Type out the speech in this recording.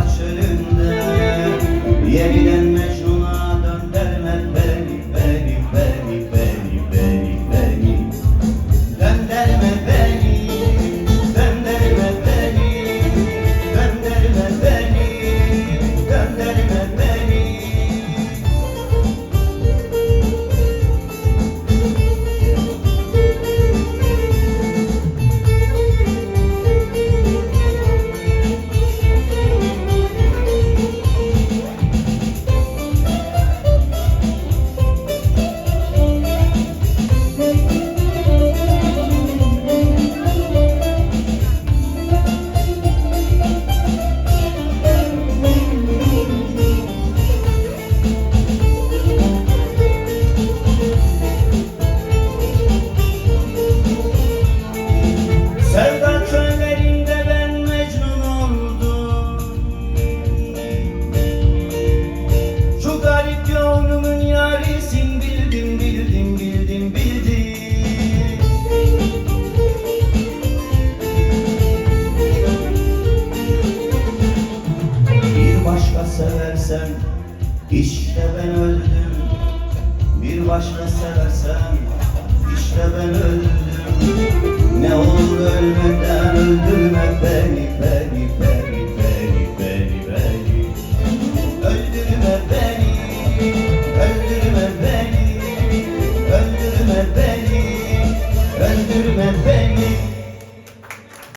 sevda çölünde yeniden Mecnun'a döndürme beni, beni, beni, beni, beni, beni. Döndürme beni, döndürme beni, döndürme beni, döndürme beni. Sevda çöllerinde ben Mecnun oldum. Şu garip gönlümün yarisin, bildim, bildim, bildim, bildim. Bir başka seversen işte ben öldüm. Bir başka seversen işte ben öldüm. Ne olur ölmeden öldürme beni, beni, beni.